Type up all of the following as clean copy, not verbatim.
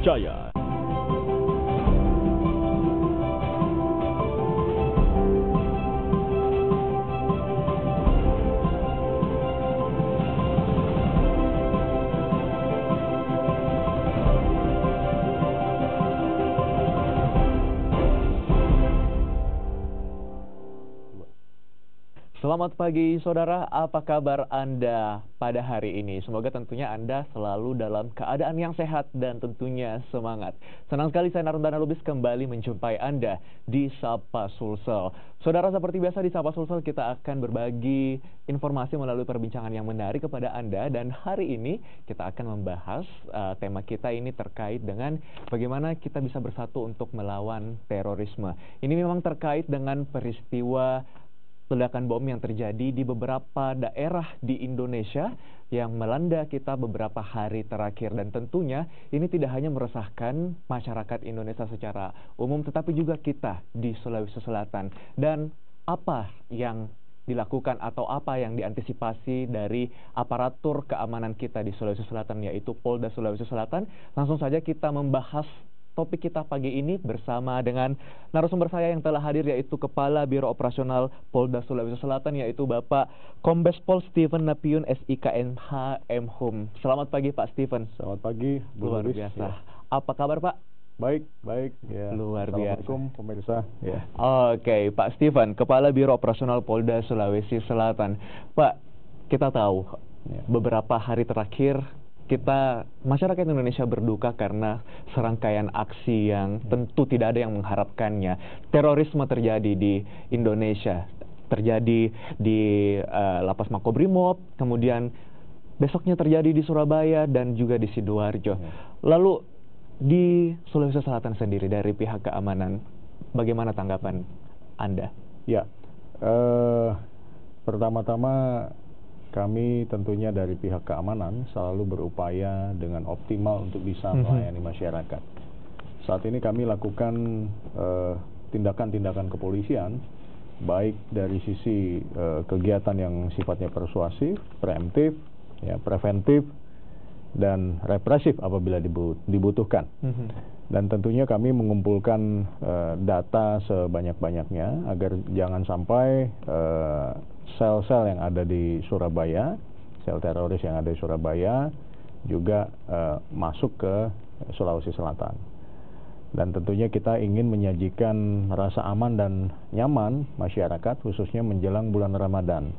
terpercaya. Selamat pagi saudara, apa kabar Anda pada hari ini? Semoga tentunya Anda selalu dalam keadaan yang sehat dan tentunya semangat. Senang sekali saya Narendana Lubis kembali menjumpai Anda di Sapa Sulsel. Saudara, seperti biasa di Sapa Sulsel kita akan berbagi informasi melalui perbincangan yang menarik kepada Anda. Dan hari ini kita akan membahas tema kita ini terkait dengan bagaimana kita bisa bersatu untuk melawan terorisme. Ini memang terkait dengan peristiwa ledakan bom yang terjadi di beberapa daerah di Indonesia yang melanda kita beberapa hari terakhir. Dan tentunya ini tidak hanya meresahkan masyarakat Indonesia secara umum, tetapi juga kita di Sulawesi Selatan. Dan apa yang dilakukan atau apa yang diantisipasi dari aparatur keamanan kita di Sulawesi Selatan, yaitu Polda Sulawesi Selatan. Langsung saja kita membahas topik kita pagi ini bersama dengan narasumber saya yang telah hadir, yaitu Kepala Biro Operasional Polda Sulawesi Selatan, yaitu Bapak Kombes Pol Steven Napiun SIKMH M.Hum. Selamat pagi Pak Steven. Selamat pagi, Bu Luar Luis. biasa. Ya. Apa kabar Pak? Baik, baik. Ya. Luar biasa. Assalamualaikum pemirsa. Ya. Oke, Pak Steven, Kepala Biro Operasional Polda Sulawesi Selatan. Pak, kita tahu beberapa hari terakhir masyarakat Indonesia berduka karena serangkaian aksi yang tentu tidak ada yang mengharapkannya. Terorisme terjadi di Indonesia, terjadi di Lapas Makobrimob, kemudian besoknya terjadi di Surabaya dan juga di Sidoarjo. Lalu di Sulawesi Selatan sendiri dari pihak keamanan, bagaimana tanggapan Anda? Ya, pertama-tama kami tentunya dari pihak keamanan selalu berupaya dengan optimal untuk bisa melayani masyarakat. Saat ini kami lakukan tindakan-tindakan kepolisian, baik dari sisi kegiatan yang sifatnya persuasif, preemptif, ya, preventif, dan represif apabila dibutuhkan. Dan tentunya kami mengumpulkan data sebanyak-banyaknya agar jangan sampai sel-sel yang ada di Surabaya, sel teroris yang ada di Surabaya juga masuk ke Sulawesi Selatan. Dan tentunya kita ingin menyajikan rasa aman dan nyaman masyarakat, khususnya menjelang bulan Ramadan.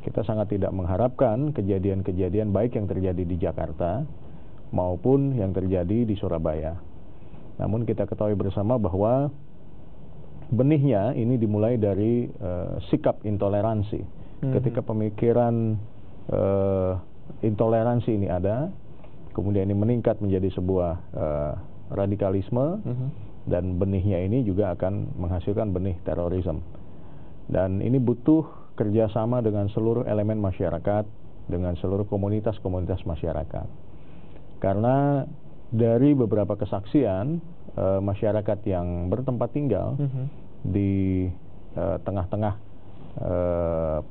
Kita sangat tidak mengharapkan kejadian-kejadian baik yang terjadi di Jakarta maupun yang terjadi di Surabaya. Namun kita ketahui bersama bahwa benihnya ini dimulai dari sikap intoleransi. Ketika pemikiran intoleransi ini ada, kemudian ini meningkat menjadi sebuah radikalisme, dan benihnya ini juga akan menghasilkan benih terorisme. Dan ini butuh kerjasama dengan seluruh elemen masyarakat, dengan seluruh komunitas-komunitas masyarakat. Karena dari beberapa kesaksian masyarakat yang bertempat tinggal di tengah-tengah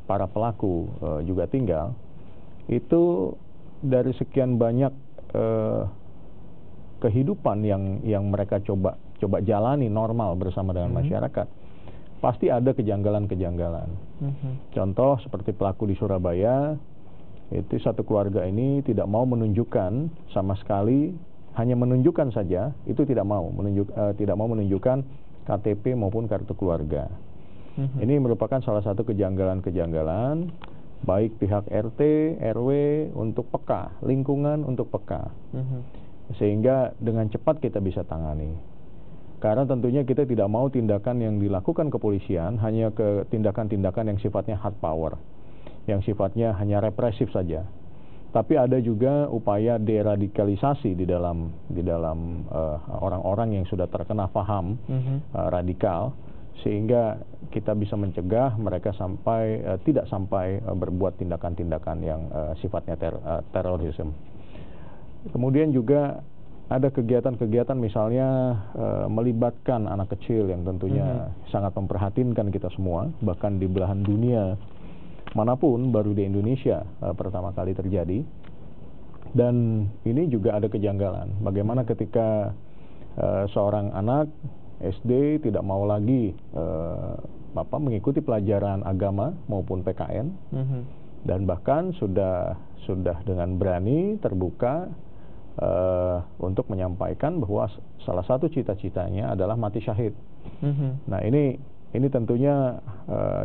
para pelaku juga tinggal, itu dari sekian banyak kehidupan yang mereka coba jalani normal bersama dengan masyarakat, pasti ada kejanggalan-kejanggalan. Contoh seperti pelaku di Surabaya, itu satu keluarga ini tidak mau menunjukkan sama sekali, hanya menunjukkan saja, itu tidak mau menunjukkan KTP maupun kartu keluarga. Ini merupakan salah satu kejanggalan-kejanggalan, baik pihak RT, RW untuk peka, lingkungan untuk peka, sehingga dengan cepat kita bisa tangani. Karena tentunya kita tidak mau tindakan yang dilakukan kepolisian hanya ke tindakan-tindakan yang sifatnya hard power, yang sifatnya hanya represif saja. Tapi ada juga upaya deradikalisasi di dalam orang-orang yang sudah terkena paham radikal, sehingga kita bisa mencegah mereka tidak sampai berbuat tindakan-tindakan yang sifatnya terorisme. Kemudian juga ada kegiatan-kegiatan misalnya melibatkan anak kecil yang tentunya sangat memprihatinkan kita semua, bahkan di belahan dunia manapun, baru di Indonesia pertama kali terjadi. Dan ini juga ada kejanggalan. Bagaimana ketika seorang anak SD tidak mau lagi mengikuti pelajaran agama maupun PKN, dan bahkan sudah dengan berani terbuka untuk menyampaikan bahwa salah satu cita-citanya adalah mati syahid. Nah, ini tentunya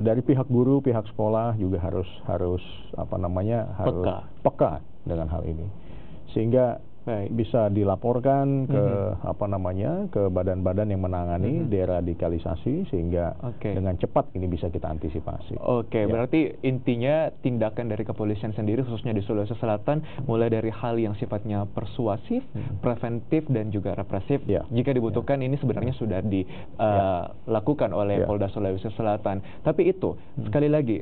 dari pihak guru, pihak sekolah juga harus peka dengan hal ini, sehingga bisa dilaporkan ke ke badan-badan yang menangani deradikalisasi, sehingga dengan cepat ini bisa kita antisipasi. Berarti intinya tindakan dari kepolisian sendiri khususnya di Sulawesi Selatan mulai dari hal yang sifatnya persuasif, preventif dan juga represif. Jika dibutuhkan ini sebenarnya sudah dilakukan oleh Polda Sulawesi Selatan. Tapi itu sekali lagi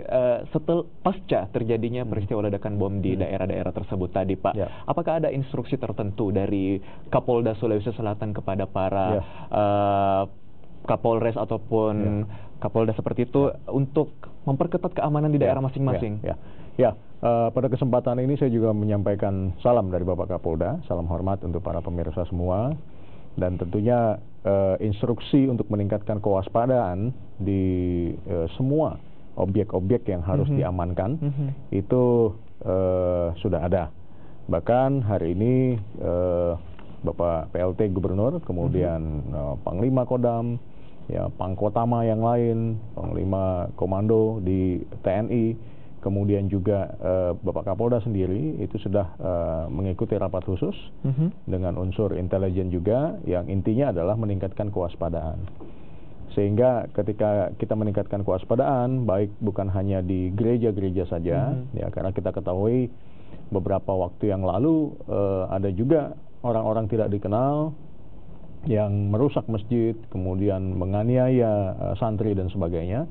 setelah pasca terjadinya peristiwa ledakan bom di daerah-daerah tersebut tadi, Pak, apakah ada instruksi tertentu dari Kapolda Sulawesi Selatan kepada para Kapolres ataupun Kapolda seperti itu untuk memperketat keamanan di daerah masing-masing? Pada kesempatan ini saya juga menyampaikan salam dari Bapak Kapolda, salam hormat untuk para pemirsa semua, dan tentunya instruksi untuk meningkatkan kewaspadaan di semua objek-objek yang harus diamankan itu sudah ada. Bahkan hari ini Bapak PLT Gubernur, kemudian Panglima Kodam, Pangkotama yang lain, Panglima Komando di TNI, kemudian juga Bapak Kapolda sendiri itu sudah mengikuti rapat khusus dengan unsur intelijen juga, yang intinya adalah meningkatkan kewaspadaan. Sehingga ketika kita meningkatkan kewaspadaan, baik bukan hanya di gereja-gereja saja, karena kita ketahui beberapa waktu yang lalu ada juga orang-orang tidak dikenal yang merusak masjid, kemudian menganiaya santri dan sebagainya.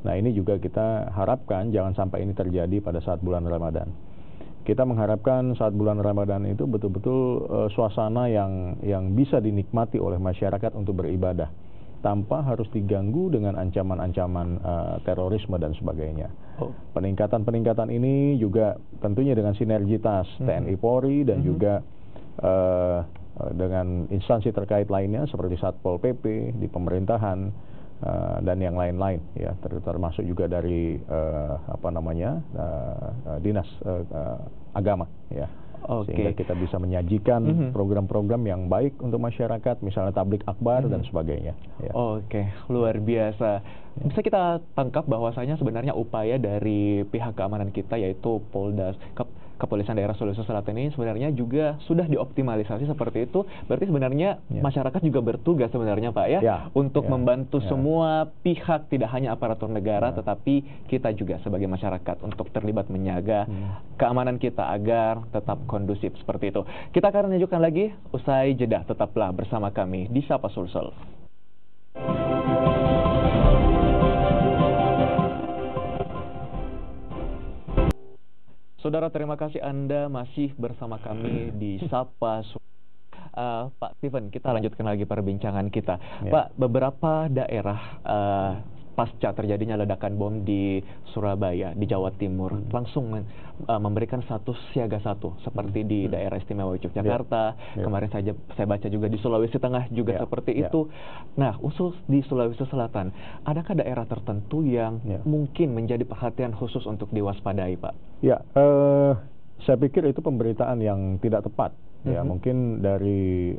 Nah, ini juga kita harapkan jangan sampai ini terjadi pada saat bulan Ramadan. Kita mengharapkan saat bulan Ramadan itu betul-betul suasana yang bisa dinikmati oleh masyarakat untuk beribadah, tanpa harus diganggu dengan ancaman-ancaman terorisme dan sebagainya. Peningkatan ini juga tentunya dengan sinergitas TNI Polri dan juga dengan instansi terkait lainnya seperti Satpol PP di pemerintahan dan yang lain-lain, termasuk juga dari dinas agama, sehingga kita bisa menyajikan program-program yang baik untuk masyarakat, misalnya tablik akbar dan sebagainya. Luar biasa. Bisa kita tangkap bahwasanya sebenarnya upaya dari pihak keamanan kita, yaitu Kepolisian Daerah Sulawesi Selatan ini sebenarnya juga sudah dioptimalisasi seperti itu. Berarti sebenarnya masyarakat juga bertugas sebenarnya, Pak, untuk membantu semua pihak, tidak hanya aparatur negara, tetapi kita juga sebagai masyarakat untuk terlibat menjaga keamanan kita agar tetap kondusif seperti itu. Kita akan lanjutkan lagi usai jeda. Tetaplah bersama kami di Sapa Sulsel. Saudara, terima kasih Anda masih bersama kami di Sapa Sulsel. Pak Steven, kita lanjutkan lagi perbincangan kita. Pak, beberapa daerah pasca terjadinya ledakan bom di Surabaya, di Jawa Timur, langsung memberikan status siaga 1, seperti di daerah istimewa Yogyakarta. Kemarin saya baca juga di Sulawesi Tengah juga seperti itu. Nah, khusus di Sulawesi Selatan, adakah daerah tertentu yang mungkin menjadi perhatian khusus untuk diwaspadai, Pak? Saya pikir itu pemberitaan yang tidak tepat. Mungkin dari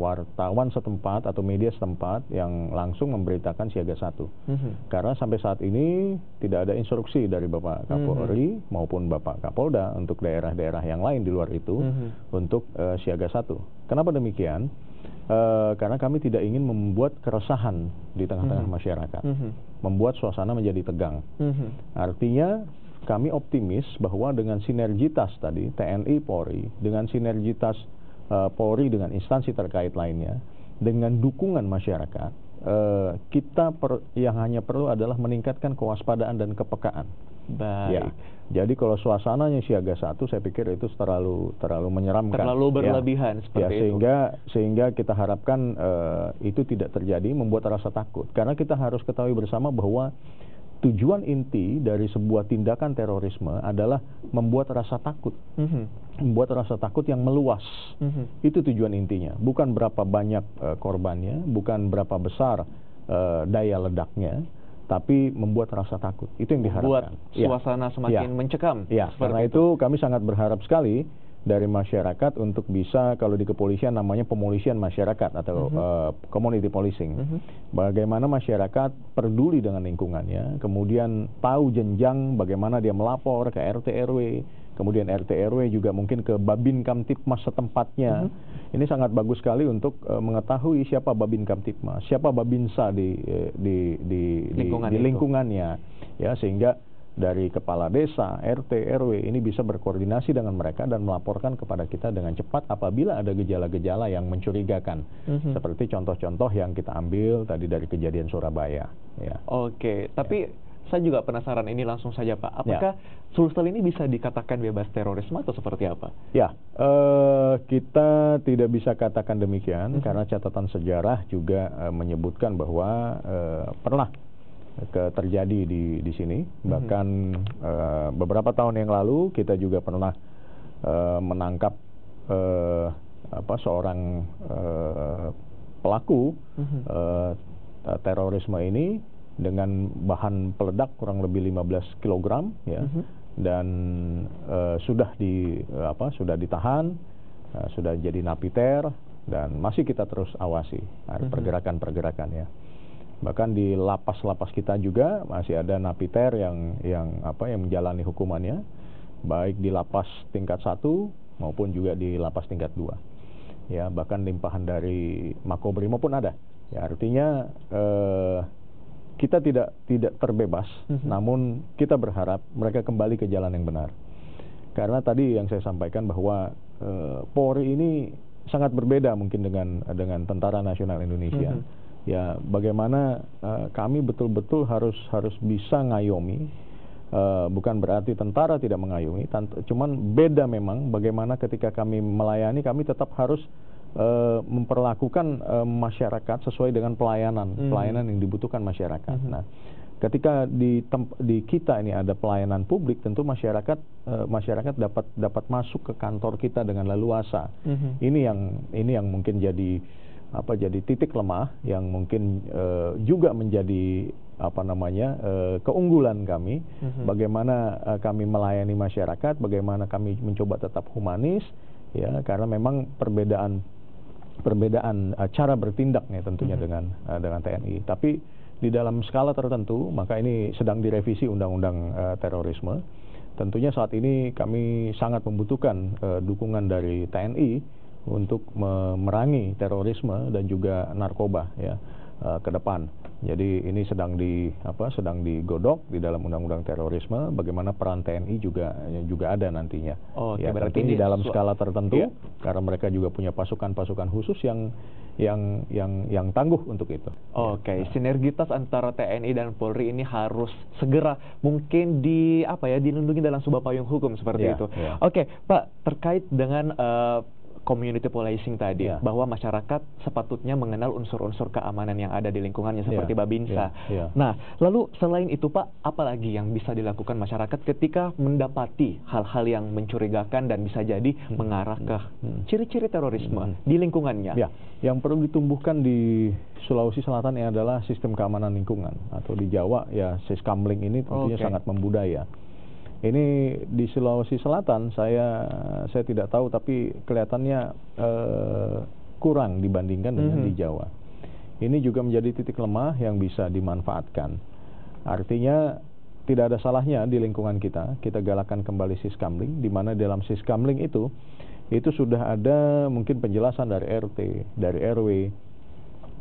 wartawan setempat atau media setempat yang langsung memberitakan siaga 1. Karena sampai saat ini tidak ada instruksi dari Bapak Kapolri maupun Bapak Kapolda untuk daerah-daerah yang lain di luar itu untuk siaga 1. Kenapa demikian? Karena kami tidak ingin membuat keresahan di tengah-tengah masyarakat, membuat suasana menjadi tegang. Artinya kami optimis bahwa dengan sinergitas tadi TNI Polri, dengan sinergitas Polri dengan instansi terkait lainnya, dengan dukungan masyarakat, kita yang hanya perlu adalah meningkatkan kewaspadaan dan kepekaan. Baik. Jadi kalau suasananya siaga 1, saya pikir itu terlalu menyeramkan. Terlalu berlebihan seperti itu. Sehingga kita harapkan itu tidak terjadi, membuat rasa takut. Karena kita harus ketahui bersama bahwa tujuan inti dari sebuah tindakan terorisme adalah membuat rasa takut, membuat rasa takut yang meluas. Itu tujuan intinya, bukan berapa banyak korbannya, bukan berapa besar daya ledaknya, tapi membuat rasa takut. Itu yang diharapkan. Membuat suasana semakin mencekam. Ya, karena itu kami sangat berharap sekali dari masyarakat untuk bisa, kalau di kepolisian namanya pemolisian masyarakat atau community policing. Bagaimana masyarakat peduli dengan lingkungannya, kemudian tahu jenjang bagaimana dia melapor ke RT RW, kemudian RT RW juga mungkin ke Babin Kamtipmas setempatnya. Ini sangat bagus sekali untuk mengetahui siapa Babin Kamtipmas, siapa Babinsa di lingkungannya, ya, sehingga dari kepala desa, RT, RW ini bisa berkoordinasi dengan mereka dan melaporkan kepada kita dengan cepat apabila ada gejala-gejala yang mencurigakan. Seperti contoh-contoh yang kita ambil tadi dari kejadian Surabaya. Ya. Oke, tapi saya juga penasaran ini langsung saja Pak. Apakah Sulsel ini bisa dikatakan bebas terorisme atau seperti apa? Ya, kita tidak bisa katakan demikian karena catatan sejarah juga menyebutkan bahwa pernah terjadi di sini. Bahkan beberapa tahun yang lalu kita juga pernah menangkap seorang pelaku terorisme ini dengan bahan peledak kurang lebih 15 kg ya. Dan sudah ditahan, sudah jadi napiter dan masih kita terus awasi pergerakan-pergerakannya. Bahkan di lapas-lapas kita juga masih ada napiter yang menjalani hukumannya, baik di lapas tingkat 1 maupun juga di lapas tingkat 2. Ya, bahkan limpahan dari Makobrimob pun ada. Ya, artinya kita tidak terbebas, namun kita berharap mereka kembali ke jalan yang benar. Karena tadi yang saya sampaikan bahwa Polri ini sangat berbeda mungkin dengan Tentara Nasional Indonesia. Ya, bagaimana kami betul-betul harus bisa ngayomi, bukan berarti tentara tidak mengayomi, cuman beda memang bagaimana ketika kami melayani, kami tetap harus memperlakukan masyarakat sesuai dengan pelayanan yang dibutuhkan masyarakat. Nah, ketika di kita ini ada pelayanan publik, tentu masyarakat dapat masuk ke kantor kita dengan leluasa. Ini yang mungkin jadi titik lemah yang mungkin juga menjadi keunggulan kami. Bagaimana kami melayani masyarakat, bagaimana kami mencoba tetap humanis, ya, karena memang perbedaan cara bertindaknya tentunya dengan TNI. Tapi di dalam skala tertentu, maka ini sedang direvisi undang-undang terorisme. Tentunya saat ini kami sangat membutuhkan dukungan dari TNI untuk memerangi terorisme dan juga narkoba ya ke depan. Jadi ini sedang digodok di dalam undang-undang terorisme, bagaimana peran TNI juga ada nantinya. Oke, ya, berarti di dalam skala tertentu karena mereka juga punya pasukan-pasukan khusus yang tangguh untuk itu. Oke, sinergitas antara TNI dan Polri ini harus segera mungkin dilindungi dalam sebuah payung hukum seperti itu. Oke, Pak, terkait dengan community policing tadi, bahwa masyarakat sepatutnya mengenal unsur-unsur keamanan yang ada di lingkungannya seperti Babinsa. Nah, lalu selain itu Pak, apalagi yang bisa dilakukan masyarakat ketika mendapati hal-hal yang mencurigakan dan bisa jadi mengarah ke ciri-ciri terorisme di lingkungannya? Ya, yang perlu ditumbuhkan di Sulawesi Selatan ini adalah sistem keamanan lingkungan, atau di Jawa ya Siskamling ini tentunya sangat membudaya. Ini di Sulawesi Selatan saya tidak tahu, tapi kelihatannya kurang dibandingkan dengan di Jawa. Ini juga menjadi titik lemah yang bisa dimanfaatkan. Artinya tidak ada salahnya di lingkungan kita galakkan kembali Siskamling, di mana dalam Siskamling itu sudah ada mungkin penjelasan dari RT, dari RW,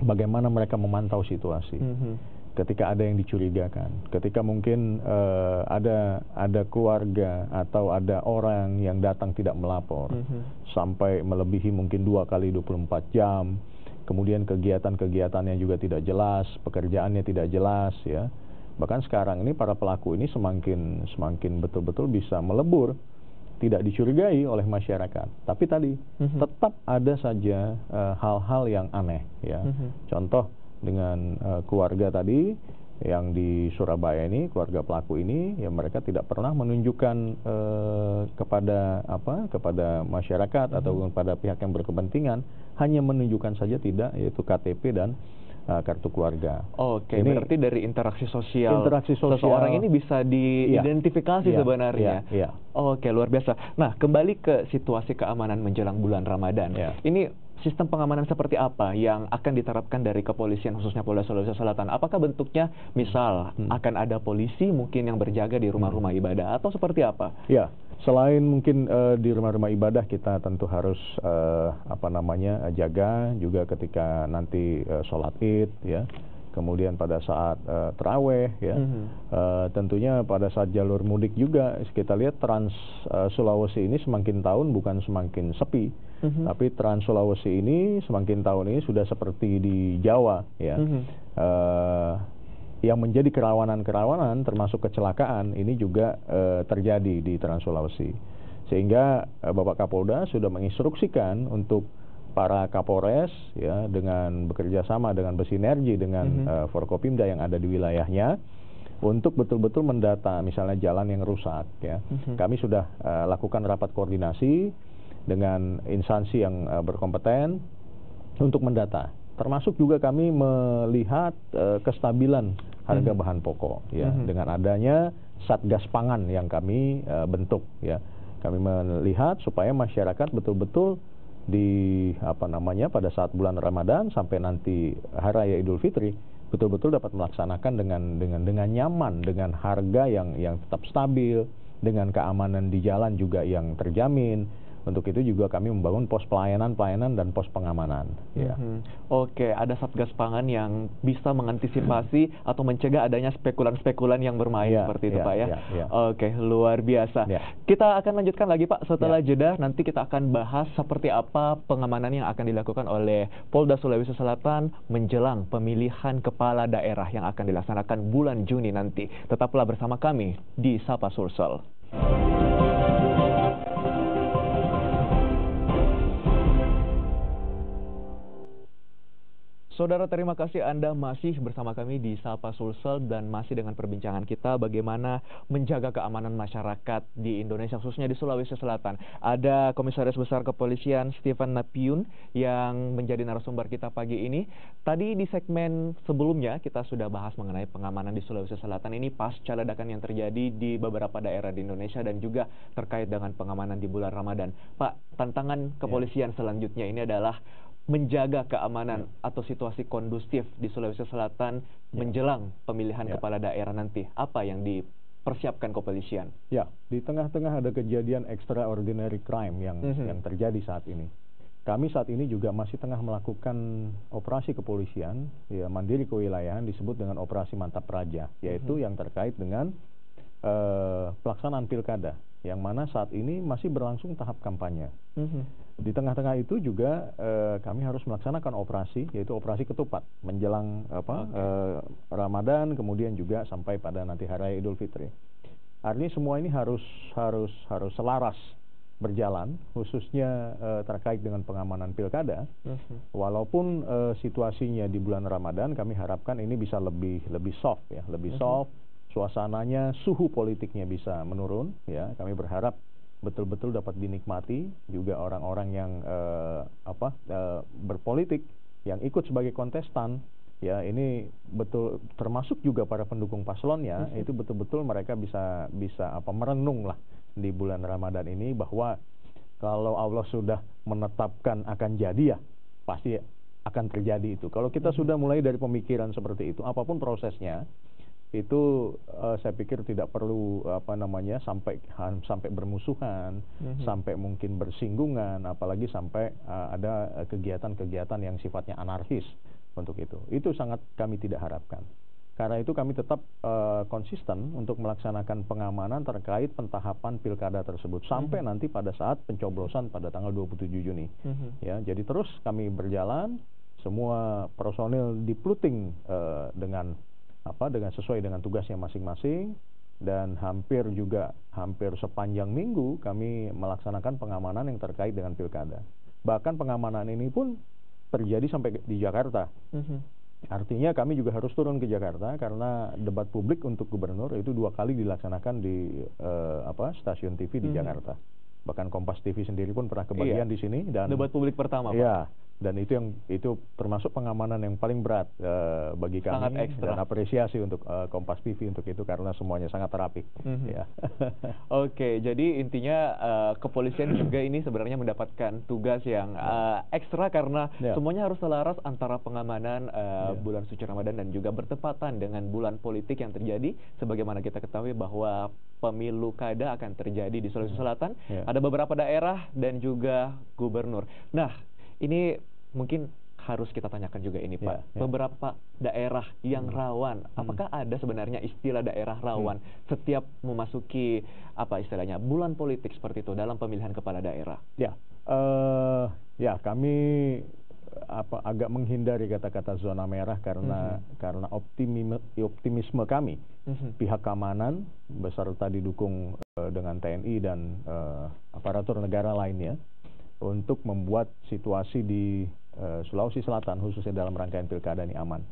bagaimana mereka memantau situasi. Ketika ada yang dicurigakan, ketika mungkin ada keluarga atau ada orang yang datang tidak melapor sampai melebihi mungkin 2 kali 24 jam, kemudian kegiatannya juga tidak jelas, pekerjaannya tidak jelas, ya. Bahkan sekarang ini para pelaku ini semakin betul-betul bisa melebur, tidak dicurigai oleh masyarakat. Tapi tadi tetap ada saja hal-hal yang aneh, ya. Contoh dengan keluarga tadi yang di Surabaya ini, keluarga pelaku ini, ya mereka tidak pernah menunjukkan kepada masyarakat atau kepada pihak yang berkepentingan, hanya menunjukkan saja tidak, yaitu KTP dan kartu keluarga. Oke, ini berarti dari interaksi sosial seseorang ini bisa diidentifikasi sebenarnya. Oke, luar biasa. Nah, kembali ke situasi keamanan menjelang bulan Ramadan. Ini sistem pengamanan seperti apa yang akan diterapkan dari kepolisian khususnya Polda Sulawesi Selatan? Apakah bentuknya misal akan ada polisi mungkin yang berjaga di rumah-rumah ibadah atau seperti apa? Ya, selain mungkin di rumah-rumah ibadah kita tentu harus jaga juga ketika nanti sholat Id ya. Kemudian pada saat terawih ya, tentunya pada saat jalur mudik juga kita lihat Trans Sulawesi ini semakin tahun bukan semakin sepi, tapi Trans Sulawesi ini semakin tahun ini sudah seperti di Jawa ya, yang menjadi kerawanan termasuk kecelakaan ini juga terjadi di Trans Sulawesi, sehingga Bapak Kapolda sudah menginstruksikan untuk para Kapolres ya dengan bekerja sama dengan bersinergi dengan Forkopimda yang ada di wilayahnya untuk betul-betul mendata misalnya jalan yang rusak ya. Kami sudah lakukan rapat koordinasi dengan instansi yang berkompeten untuk mendata. Termasuk juga kami melihat kestabilan harga bahan pokok ya dengan adanya Satgas Pangan yang kami bentuk ya. Kami melihat supaya masyarakat betul-betul pada saat bulan Ramadan sampai nanti Hari Raya Idul Fitri betul-betul dapat melaksanakan dengan nyaman, dengan harga yang tetap stabil, dengan keamanan di jalan juga yang terjamin. Untuk itu juga kami membangun pos pelayanan dan pos pengamanan. Ya. Oke, ada Satgas Pangan yang bisa mengantisipasi atau mencegah adanya spekulan-spekulan yang bermain seperti itu, Pak ya. Oke, luar biasa. Kita akan lanjutkan lagi, Pak, setelah jeda. Nanti kita akan bahas seperti apa pengamanan yang akan dilakukan oleh Polda Sulawesi Selatan menjelang pemilihan kepala daerah yang akan dilaksanakan bulan Juni nanti. Tetaplah bersama kami di Sapa Sulsel. Saudara, terima kasih Anda masih bersama kami di Sapa Sulsel dan masih dengan perbincangan kita bagaimana menjaga keamanan masyarakat di Indonesia, khususnya di Sulawesi Selatan. Ada Komisaris Besar Kepolisian Stephen Napiun yang menjadi narasumber kita pagi ini. Tadi di segmen sebelumnya kita sudah bahas mengenai pengamanan di Sulawesi Selatan ini pasca ledakan yang terjadi di beberapa daerah di Indonesia dan juga terkait dengan pengamanan di bulan Ramadan. Pak, tantangan kepolisian selanjutnya ini adalah menjaga keamanan atau situasi kondusif di Sulawesi Selatan menjelang pemilihan kepala daerah nanti. Apa yang dipersiapkan kepolisian? Ya, di tengah-tengah ada kejadian extraordinary crime yang terjadi saat ini. Kami saat ini juga masih tengah melakukan operasi kepolisian ya mandiri kewilayahan disebut dengan operasi Mantap Raja, yaitu yang terkait dengan pelaksanaan pilkada yang mana saat ini masih berlangsung tahap kampanye. Di tengah-tengah itu juga kami harus melaksanakan operasi, yaitu operasi ketupat menjelang Ramadan, kemudian juga sampai pada nanti Hari Raya Idul Fitri. Artinya semua ini harus selaras berjalan, khususnya terkait dengan pengamanan pilkada. Walaupun situasinya di bulan Ramadan, kami harapkan ini bisa lebih soft ya, lebih soft. Suasananya, suhu politiknya bisa menurun ya. Kami berharap betul-betul dapat dinikmati juga orang-orang yang berpolitik yang ikut sebagai kontestan ya, ini betul termasuk juga para pendukung paslonnya, itu betul-betul mereka bisa merenung lah di bulan Ramadan ini bahwa kalau Allah sudah menetapkan akan jadi ya pasti akan terjadi itu. Kalau kita sudah mulai dari pemikiran seperti itu, apapun prosesnya itu saya pikir tidak perlu sampai bermusuhan, sampai mungkin bersinggungan, apalagi sampai ada kegiatan-kegiatan yang sifatnya anarkis untuk itu. Itu sangat kami tidak harapkan. Karena itu kami tetap konsisten untuk melaksanakan pengamanan terkait pentahapan pilkada tersebut sampai nanti pada saat pencoblosan pada tanggal 27 Juni. Ya, jadi terus kami berjalan, semua personil dipluting dengan sesuai dengan tugasnya masing-masing, dan hampir sepanjang minggu kami melaksanakan pengamanan yang terkait dengan pilkada. Bahkan pengamanan ini pun terjadi sampai di Jakarta. Artinya kami juga harus turun ke Jakarta karena debat publik untuk gubernur itu 2 kali dilaksanakan di stasiun TV di Jakarta. Bahkan Kompas TV sendiri pun pernah kebagian di sini, dan debat publik pertama, Pak. Ya, dan itu termasuk pengamanan yang paling berat bagi kami. Sangat ekstra. Dan apresiasi untuk Kompas TV untuk itu karena semuanya sangat rapi. Ya. Oke, jadi intinya kepolisian juga ini sebenarnya mendapatkan tugas yang ekstra karena semuanya harus selaras antara pengamanan bulan suci Ramadan dan juga bertepatan dengan bulan politik yang terjadi. Sebagaimana kita ketahui bahwa pemilu kada akan terjadi di Sulawesi Selatan, ada beberapa daerah dan juga gubernur. Nah, ini mungkin harus kita tanyakan juga ini, Pak. Beberapa daerah yang rawan, apakah ada sebenarnya istilah daerah rawan setiap memasuki apa istilahnya bulan politik seperti itu dalam pemilihan kepala daerah? Ya, kami agak menghindari kata-kata zona merah karena optimisme kami, pihak keamanan beserta didukung dengan TNI dan aparatur negara lainnya untuk membuat situasi di Sulawesi Selatan khususnya dalam rangkaian pilkada ini aman.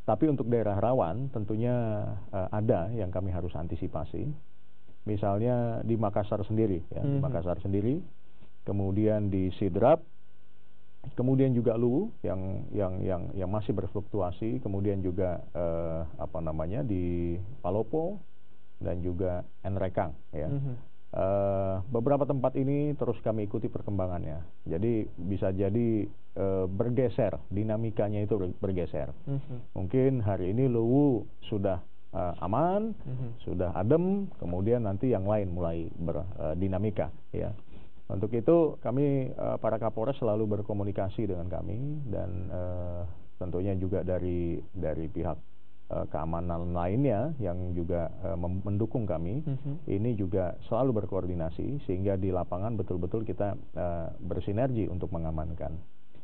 Tapi untuk daerah rawan tentunya ada yang kami harus antisipasi. Misalnya di Makassar sendiri, ya, di Makassar sendiri, kemudian di Sidrap, kemudian juga Luwu yang masih berfluktuasi, kemudian juga di Palopo dan juga Nrekang, ya. Beberapa tempat ini terus kami ikuti perkembangannya. Jadi bisa jadi bergeser, dinamikanya itu bergeser. Mungkin hari ini Luwu sudah aman, sudah adem, kemudian nanti yang lain mulai berdinamika, ya. Untuk itu kami para Kapolres selalu berkomunikasi dengan kami, dan tentunya juga dari pihak keamanan lainnya yang juga mendukung kami, ini juga selalu berkoordinasi sehingga di lapangan betul-betul kita bersinergi untuk mengamankan.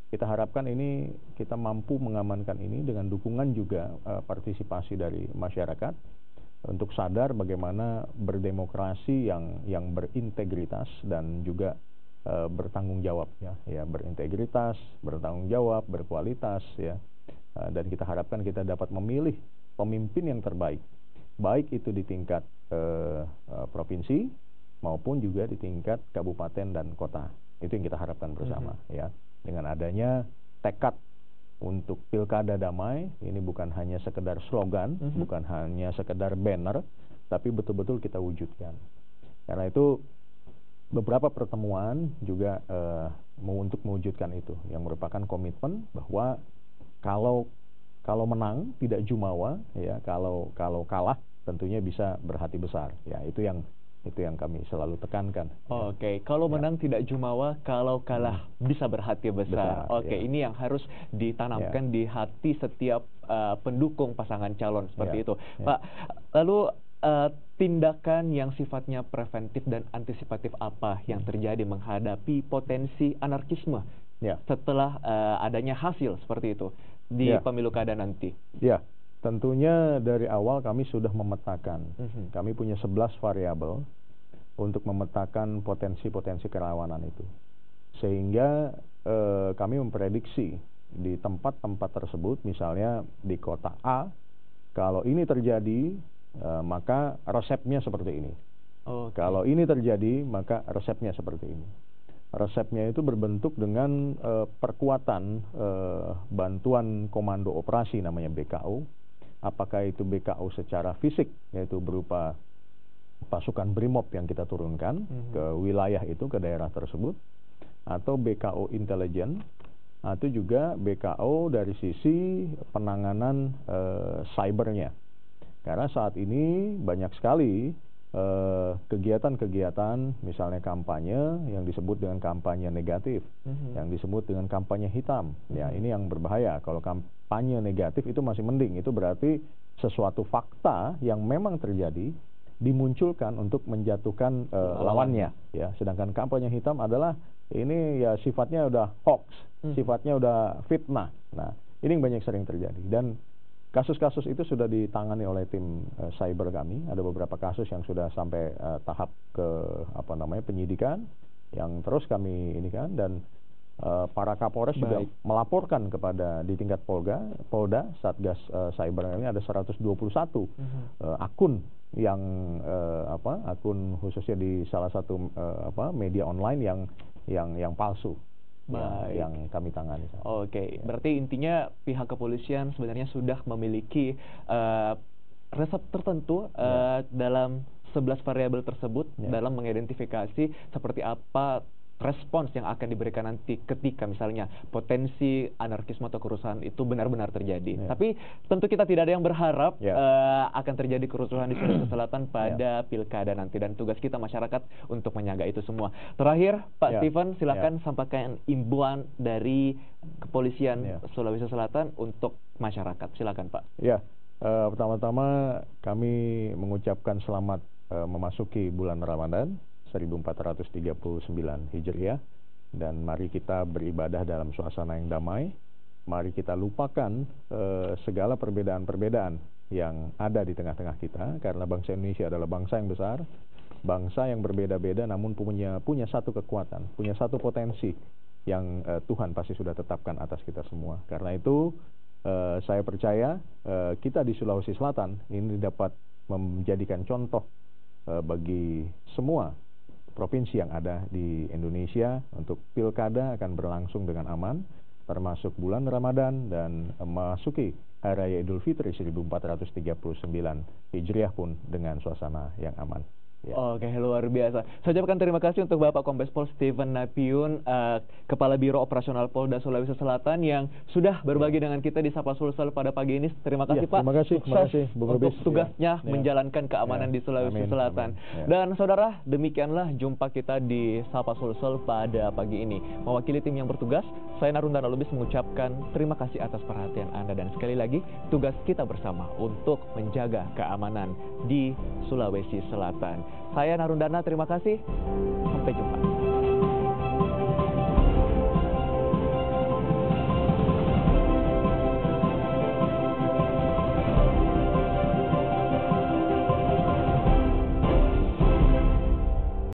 Kita harapkan ini kita mampu mengamankan ini dengan dukungan juga partisipasi dari masyarakat untuk sadar bagaimana berdemokrasi yang berintegritas dan juga bertanggung jawab, ya, berintegritas, bertanggung jawab, berkualitas, ya. Dan kita harapkan kita dapat memilih pemimpin yang terbaik, baik itu di tingkat provinsi maupun juga di tingkat kabupaten dan kota. Itu yang kita harapkan bersama, ya. Dengan adanya tekad untuk pilkada damai, ini bukan hanya sekedar slogan, bukan hanya sekedar banner, tapi betul-betul kita wujudkan. Karena itu beberapa pertemuan juga untuk mewujudkan itu, yang merupakan komitmen bahwa kalau menang tidak jumawa, ya, kalau kalah tentunya bisa berhati besar, ya. Itu yang kami selalu tekankan. Oke, kalau menang tidak jumawa, kalau kalah bisa berhati besar. Oke, ini yang harus ditanamkan di hati setiap pendukung pasangan calon seperti itu. Pak, lalu tindakan yang sifatnya preventif dan antisipatif apa yang terjadi menghadapi potensi anarkisme setelah adanya hasil seperti itu di pemilu kada nanti? Ya, tentunya dari awal kami sudah memetakan. Kami punya 11 variabel untuk memetakan potensi-potensi kerawanan itu. Sehingga kami memprediksi di tempat-tempat tersebut, misalnya di kota A, kalau ini terjadi, maka resepnya seperti ini. Kalau ini terjadi, maka resepnya seperti ini. Resepnya itu berbentuk dengan perkuatan bantuan komando operasi namanya BKO. Apakah itu BKO secara fisik, yaitu berupa pasukan BRIMOB yang kita turunkan ke wilayah itu, ke daerah tersebut, atau BKO intelijen, atau juga BKO dari sisi penanganan cybernya. Karena saat ini banyak sekali kegiatan-kegiatan, misalnya kampanye yang disebut dengan kampanye negatif, yang disebut dengan kampanye hitam. Ya, ini yang berbahaya. Kalau kampanye negatif itu masih mending, itu berarti sesuatu fakta yang memang terjadi dimunculkan untuk menjatuhkan lawannya, ya. Sedangkan kampanye hitam adalah ini ya sifatnya udah hoax, sifatnya udah fitnah. Nah, ini yang banyak sering terjadi, dan kasus-kasus itu sudah ditangani oleh tim cyber kami. Ada beberapa kasus yang sudah sampai tahap ke penyidikan yang terus kami ini kan, dan para Kapolres juga melaporkan kepada di tingkat Polda, Satgas Cyber ini ada 121 akun yang akun khususnya di salah satu media online yang palsu. Yang kami tangani. Oke, berarti intinya pihak kepolisian sebenarnya sudah memiliki resep tertentu dalam 11 variabel tersebut dalam mengidentifikasi seperti apa respons yang akan diberikan nanti ketika misalnya potensi anarkisme atau kerusuhan itu benar-benar terjadi. Tapi tentu kita tidak ada yang berharap akan terjadi kerusuhan di Sulawesi Selatan pada pilkada nanti, dan tugas kita masyarakat untuk menjaga itu semua. Terakhir, Pak Steven, silakan sampaikan imbauan dari kepolisian Sulawesi Selatan untuk masyarakat. Silakan, Pak. Ya, pertama-tama kami mengucapkan selamat memasuki bulan Ramadan 1439 Hijriah, dan mari kita beribadah dalam suasana yang damai. Mari kita lupakan segala perbedaan-perbedaan yang ada di tengah-tengah kita, karena bangsa Indonesia adalah bangsa yang besar, bangsa yang berbeda-beda namun punya satu kekuatan, punya satu potensi yang Tuhan pasti sudah tetapkan atas kita semua. Karena itu saya percaya kita di Sulawesi Selatan ini dapat menjadikan contoh bagi semua provinsi yang ada di Indonesia untuk pilkada akan berlangsung dengan aman, termasuk bulan Ramadan dan memasuki Hari Raya Idul Fitri 1439 Hijriah pun dengan suasana yang aman. Oke, luar biasa. Saya ucapkan terima kasih untuk Bapak Kombes Pol Steven Napiun, Kepala Biro Operasional Polda Sulawesi Selatan, yang sudah berbagi dengan kita di Sapa Sulsel pada pagi ini. Terima kasih, Pak. Terima kasih, Bung untuk tugasnya menjalankan keamanan di Sulawesi Selatan. Dan saudara, demikianlah jumpa kita di Sapa Sulsel pada pagi ini. Mewakili tim yang bertugas, saya Narundana Lubis mengucapkan terima kasih atas perhatian Anda, dan sekali lagi tugas kita bersama untuk menjaga keamanan di Sulawesi Selatan. Saya Narundana, terima kasih. Sampai jumpa.